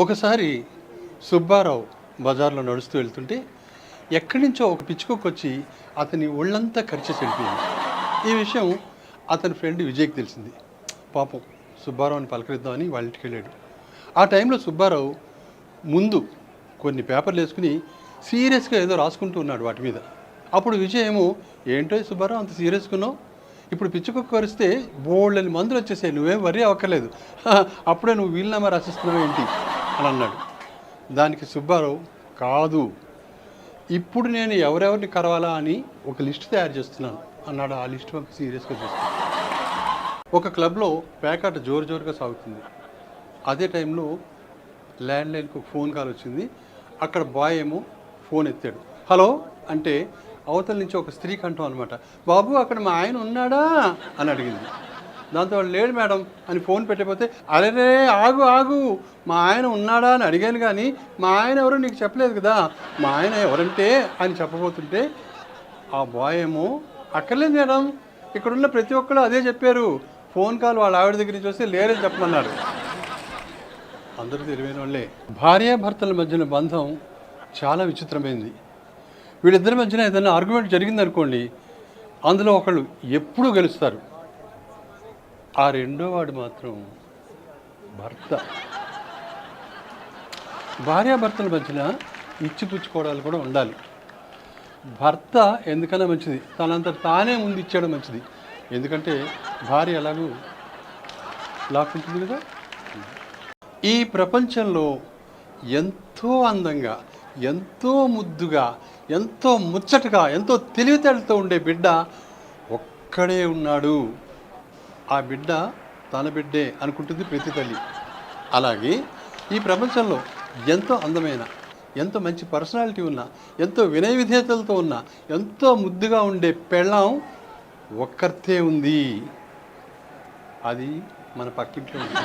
ఒకసారి సుబ్బారావు బజార్లో నడుస్తూ వెళ్తుంటే ఎక్కడి నుంచో ఒక పిచ్చుకొక్క వచ్చి అతని ఒళ్ళంతా కరిచేసి వెళ్ళిపోయింది. ఈ విషయం అతని ఫ్రెండ్ విజయ్కి తెలిసింది. పాపం సుబ్బారావుని పలకరిద్దామని వాళ్ళ ఇంటికి వెళ్ళాడు. ఆ టైంలో సుబ్బారావు ముందు కొన్ని పేపర్లు వేసుకుని సీరియస్గా ఏదో రాసుకుంటూ ఉన్నాడు వాటి మీద. అప్పుడు విజయ్ ఏమో, ఏంటో సుబ్బారావు అంత సీరియస్కున్నావు, ఇప్పుడు పిచ్చుకొక్క కరిస్తే బోళ్ళని మందులు వచ్చేసాయి, నువ్వేం వరీ అవ్వక్కర్లేదు, అప్పుడే నువ్వు వీలునామా రాసిస్తున్నావు ఏంటి అని అన్నాడు. దానికి సుబ్బారావు, కాదు, ఇప్పుడు నేను ఎవరెవరిని కరవాలా అని ఒక లిస్ట్ తయారు చేస్తున్నాను అన్నాడు. ఆ లిస్ట్ మాకు సీరియస్గా చూస్తాను. ఒక క్లబ్లో పేకాట జోరుగా సాగుతుంది. అదే టైంలో ల్యాండ్లైన్కి ఒక ఫోన్ కాల్ వచ్చింది. అక్కడ బాయ్ ఏమో ఫోన్ ఎత్తాడు. హలో అంటే అవతల నుంచి ఒక స్త్రీ కంఠం అనమాట, బాబు అక్కడ మా ఆయన ఉన్నాడా అని అడిగింది. దాంతో వాళ్ళు, లేడు మేడం అని ఫోన్ పెట్టకపోతే, అరే ఆగు ఆగు, మా ఆయన ఉన్నాడా అని అడిగాను కానీ మా ఆయన ఎవరో నీకు చెప్పలేదు కదా, మా ఆయన ఎవరంటే అని చెప్పబోతుంటే ఆ బాయ్ ఏమో, అక్కర్లేదు మేడం, ఇక్కడున్న ప్రతి ఒక్కరు అదే చెప్పారు, ఫోన్ కాల్ వాళ్ళ ఆవిడ దగ్గర నుంచి వస్తే లేరని చెప్పమన్నాడు. అందరూ తెలివైన వాళ్ళే. భార్యాభర్తల మధ్యన బంధం చాలా విచిత్రమైంది. వీళ్ళిద్దరి మధ్యన ఏదైనా ఆర్గ్యుమెంట్ జరిగిందనుకోండి, అందులో ఒకళ్ళు ఎప్పుడూ గెలుస్తారు, ఆ రెండో వాడు మాత్రం భర్త. భార్యాభర్తల మధ్యన ఇచ్చిపుచ్చుకోవడాలు కూడా ఉండాలి. భర్త ఎందుకన్నా మంచిది తనంతట తానే ముందు ఇచ్చేయడం మంచిది. ఎందుకంటే భార్య ఎలాగూ లాక్కుంటుంది కదా. ఈ ప్రపంచంలో ఎంతో అందంగా, ఎంతో ముద్దుగా, ఎంతో ముచ్చటగా, ఎంతో తెలివితేటలతో ఉండే బిడ్డ ఒక్కడే ఉన్నాడు. ఆ బిడ్డ తన బిడ్డే అనుకుంటుంది ప్రతి తల్లి. అలాగే ఈ ప్రపంచంలో ఎంతో అందమైన, ఎంతో మంచి పర్సనాలిటీ ఉన్న, ఎంతో వినయ విధేయతలతో ఉన్న, ఎంతో ముద్దుగా ఉండే పెళ్ళాం ఒక్కర్తే ఉంది. అది మన పక్కింట్లో ఉంది.